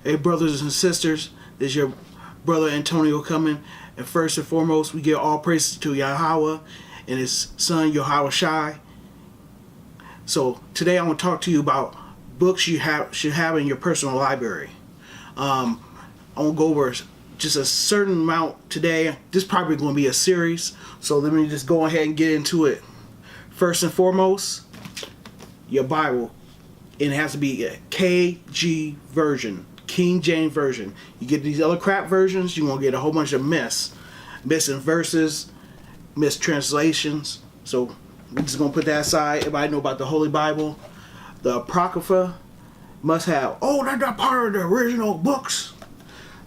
Hey, brothers and sisters, this is your brother Antonio coming. And first and foremost, we give all praises to Yahweh and his son Yahweh Shai. So today I want to talk to you about books you should have in your personal library. I want to go over just a certain amount today. This is probably going to be a series, so let me just go ahead and get into it. First and foremost, your Bible. And it has to be a KG version, King James version. You get these other crap versions, you're going to get a whole bunch of missing verses, mistranslations. So we're just going to put that aside. Everybody know about the Holy Bible. The Apocrypha must have, oh, that's not part of the original books.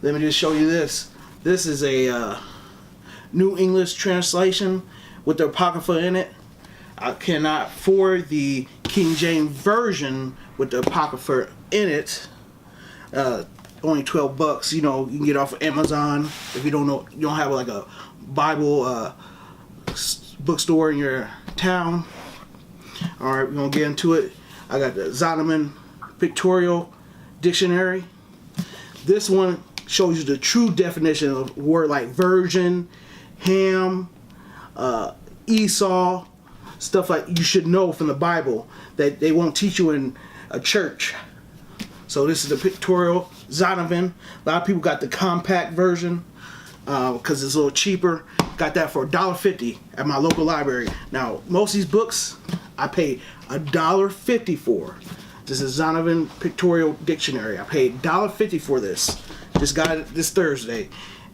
Let me just show you this. This is a New English translation with the Apocrypha in it. I cannot afford the King James version with the Apocrypha in it. Only $12. You know, you can get it off of Amazon if you don't know, you don't have like a Bible bookstore in your town. All right, we're gonna get into it. I got the Zondervan Pictorial Dictionary. This one shows you the true definition of word like virgin, ham, Esau. Stuff like you should know from the Bible that they won't teach you in a church. So this is the Pictorial Zondervan. A lot of people got the compact version because it's a little cheaper. Got that for $1.50 at my local library. Now most of these books I paid $1.50 for. This is Zondervan Pictorial Dictionary. I paid $1.50 for this. Just got it this Thursday.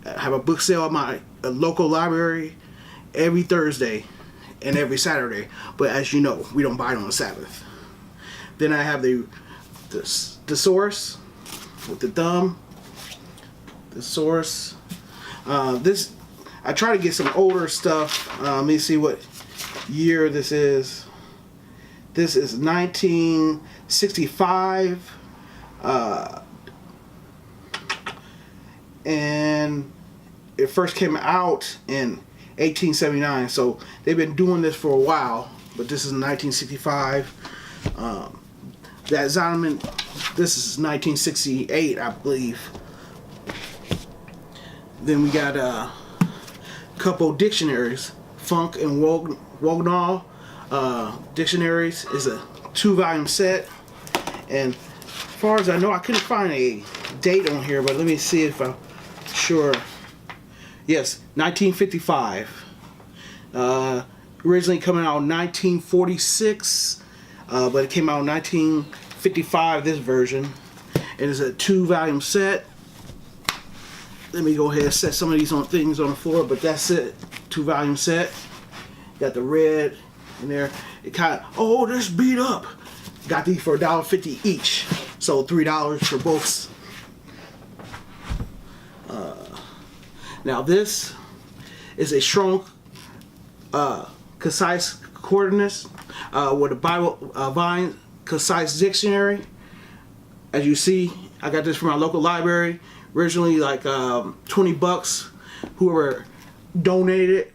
I have a book sale at my local library every Thursday and every Saturday, but as you know, we don't buy it on the Sabbath. Then I have the Thesaurus with the thumb. Thesaurus. This I try to get some older stuff. Let me see what year this is. This is 1965, and it first came out in 1879, so they've been doing this for a while, but this is 1965. That Zondervan, this is 1968, I believe. Then we got a couple dictionaries. Funk and Wagnall dictionaries is a 2-volume set, and as far as I know, I couldn't find a date on here, but let me see if I'm sure. Yes, 1955. Originally coming out in 1946, but it came out in 1955, this version. It is a 2-volume set. Let me go ahead and set some of these things on the floor, but that's it. 2-volume set. Got the red in there. It kind of, oh, this beat up. Got these for $1.50 each, so $3 for both. Now this is a strong, concise concordance with a Bible Vine concise dictionary. As you see, I got this from my local library. Originally like $20. Whoever donated it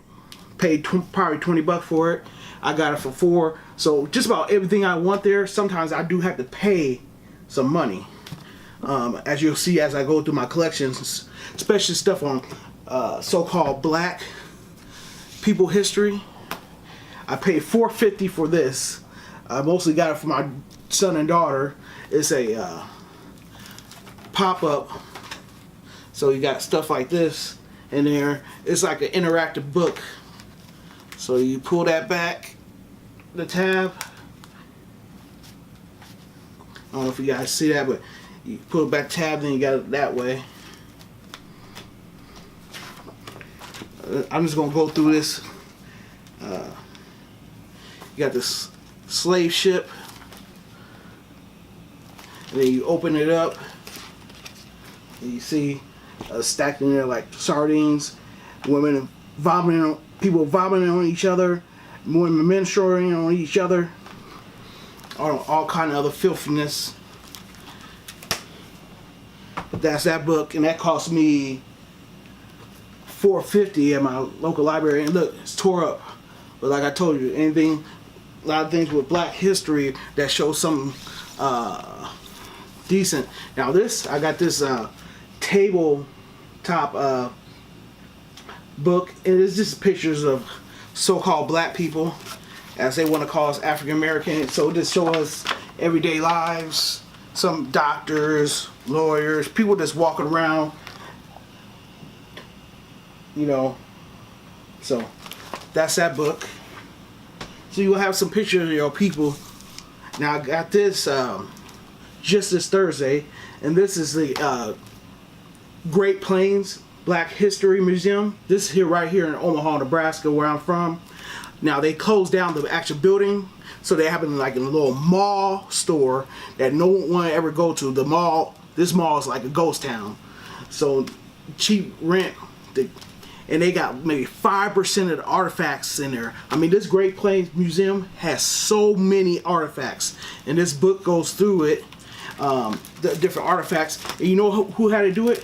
paid probably $20 for it. I got it for $4. So just about everything I want there. Sometimes I do have to pay some money. As you'll see as I go through my collections, especially stuff on so-called black people history. I paid $4.50 for this. I mostly got it for my son and daughter. It's a pop-up, so you got stuff like this in there. It's like an interactive book. So you pull that back, the tab. I don't know if you guys see that, but you pull it back tab, then you got it that way. I'm just gonna go through this. You got this slave ship, and then you open it up, and you see stacked in there like sardines. Women vomiting, people vomiting on each other, women menstruating on each other, all kind of other filthiness. But that's that book, and that cost me $4.50 at my local library. And look, it's tore up. But like I told you, a lot of things with black history that show some decent. Now this, I got this tabletop book, and it's just pictures of so-called black people, as they want to call us, African American. So it just shows us everyday lives, some doctors, lawyers, people just walking around, you know. So that's that book. So you'll have some pictures of your people. Now I got this just this Thursday, and this is the Great Plains Black History Museum. This is right here in Omaha, Nebraska, where I'm from. Now they closed down the actual building, so they have it like in a little mall store that no one ever go to. The mall, this mall is like a ghost town, so cheap rent. And they got maybe 5% of the artifacts in there. I mean, this Great Plains Museum has so many artifacts, and this book goes through it, the different artifacts. And you know who had to do it?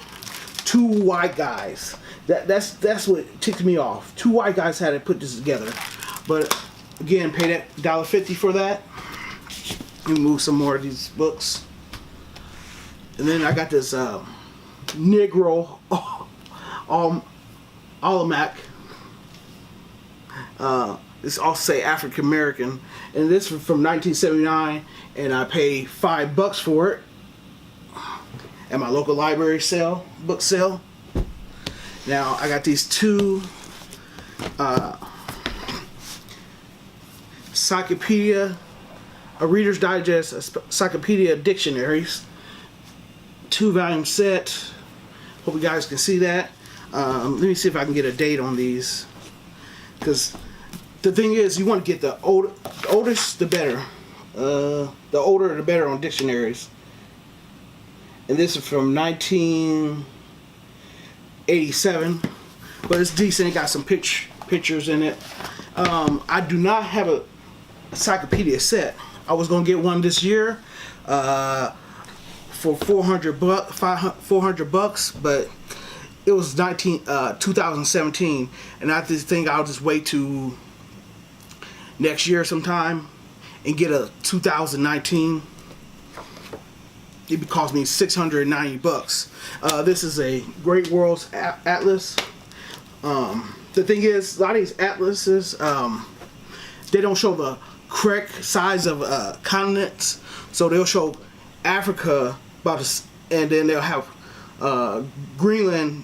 2 white guys. That's what ticked me off. 2 white guys had to put this together. But again, pay that $1.50 for that. Let me move some more of these books. And then I got this Negro Almanac. It's also say African American, and this is from 1979, and I paid $5 for it at my local library book sale. Now I got these 2 Encyclopedia, a Reader's Digest, Encyclopedia dictionaries, 2-volume set. Hope you guys can see that. Let me see if I can get a date on these, because the thing is, you want to get the oldest the better. The older the better on dictionaries. And this is from 1987, but it's decent. It got some pictures in it. I do not have a encyclopedia set. I was gonna get one this year for $400, but it was 2017, and I just think I'll just wait to next year sometime and get a 2019. It would cost me $690. This is a Great Worlds Atlas. The thing is, a lot of these atlases, they don't show the correct size of continents. So they'll show Africa and then they'll have Greenland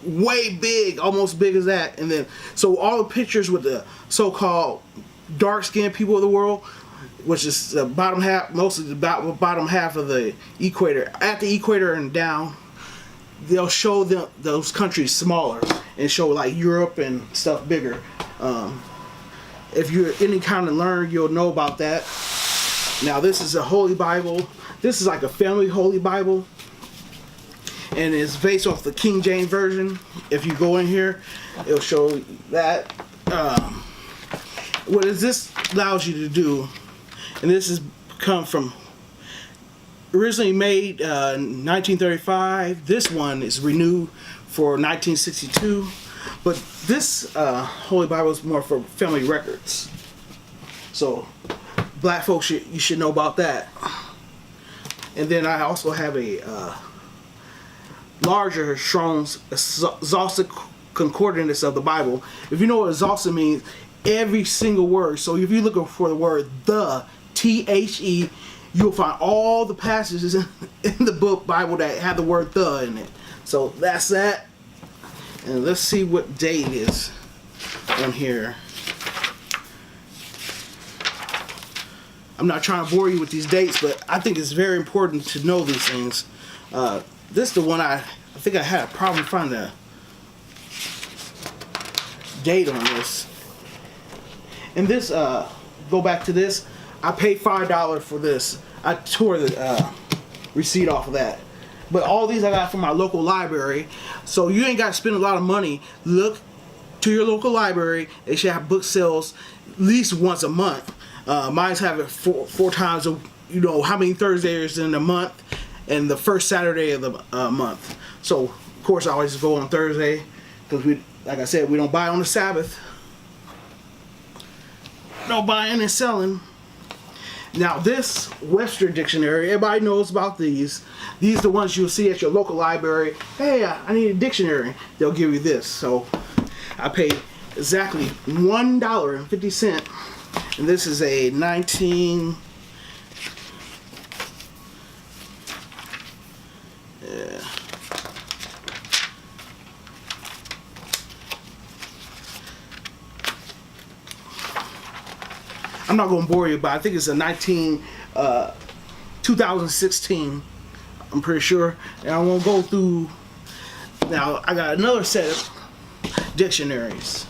way big, almost big as that, and then so all the pictures with the so-called dark-skinned people of the world, which is the bottom half, mostly the bottom half of the equator. At the equator and down, they'll show those countries smaller and show like Europe and stuff bigger. If you're any kind of learner, you'll know about that. Now this is a Holy Bible. This is like a family Holy Bible, and it's based off the King James Version. If you go in here, it'll show that. What this allows you to do, and this has come from originally made in 1935. This one is renewed for 1962, but this Holy Bible is more for family records. So black folks, you should know about that. And then I also have a larger Strong's exhaustive concordance of the Bible. If you know what exhaustive means, every single word. So if you're looking for the word the, T-H-E, you'll find all the passages in the book Bible that have the word the in it. So that's that. And let's see what date is on here. I'm not trying to bore you with these dates, but I think it's very important to know these things. This is the one I think I had a problem finding a date on this. And this, go back to this, I paid $5 for this. I tore the receipt off of that. But all these I got from my local library. So you ain't got to spend a lot of money. Look to your local library. They should have book sales at least once a month. Mine's have it four times, you know, how many Thursdays in a month, and the first Saturday of the month. So, of course, I always go on Thursday because we, like I said, we don't buy on the Sabbath. No buying and selling. Now this Webster Dictionary, everybody knows about these. These are the ones you'll see at your local library. Hey, I need a dictionary. They'll give you this. So I paid exactly $1.50. And this is a 19... I'm not going to bore you, but I think it's a 2016. I'm pretty sure. And I won't go through. Now, I got another set of dictionaries.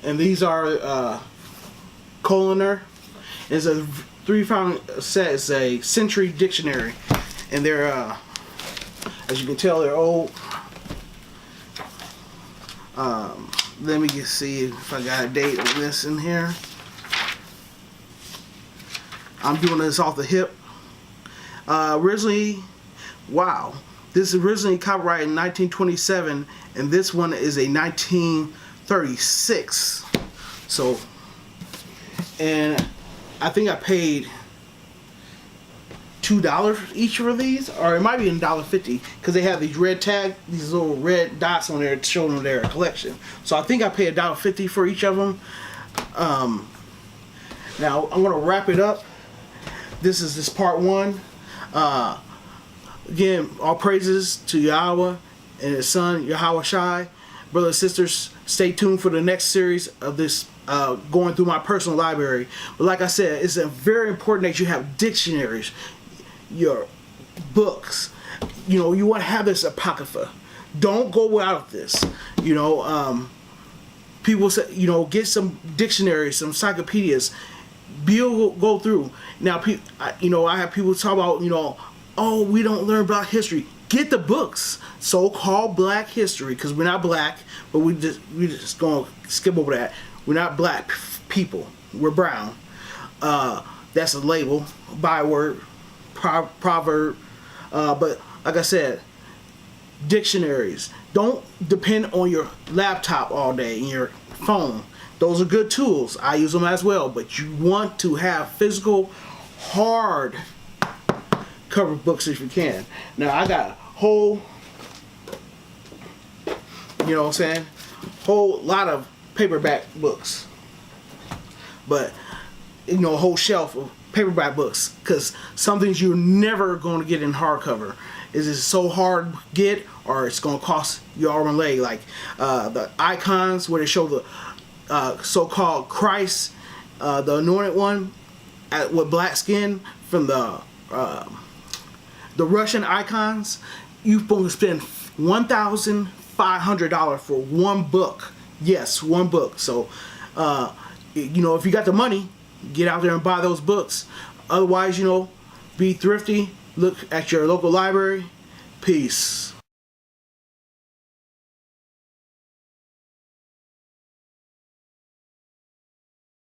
And these are Collier. It's a 3-pound set. It's a Century Dictionary. And they're, as you can tell, they're old. Let me just see if I got a date on this in here. I'm doing this off the hip. Originally, wow. This is originally copyrighted in 1927, and this one is a 1936. So, and I think I paid $2 each for these, or it might be $1.50 because they have these red tag, these little red dots on there showing them their collection. So I think I paid $1.50 for each of them. Now I'm gonna wrap it up. This is part 1. Again, all praises to Yahweh and His Son Yahweh Shai. Brothers and sisters, stay tuned for the next series of this. Going through my personal library. But like I said, it's very important that you have dictionaries, your books. You know, you want to have this apocrypha. Don't go without this. You know, people say, you know, get some dictionaries, some encyclopedias. Go through. Now, you know, I have people talk about, you know, oh, we don't learn Black history. Get the books, so-called Black history, because we're not Black, but we just gonna skip over that. We're not Black people. We're brown. That's a label, byword, proverb. But like I said, dictionaries. Don't depend on your laptop all day and your phone. Those are good tools. I use them as well. But you want to have physical, hard cover books if you can. Now I got a whole, you know what I'm saying, whole lot of paperback books, but you know, a whole shelf of paperback books, because some things you're never going to get in hardcover. Is it so hard to get, or it's going to cost your arm and leg? Like the icons where they show the so-called Christ, the anointed one with black skin from the Russian icons. You're going to spend $1,500 for one book. Yes, one book. So, you know, if you got the money, get out there and buy those books. Otherwise, you know, be thrifty. Look at your local library. Peace.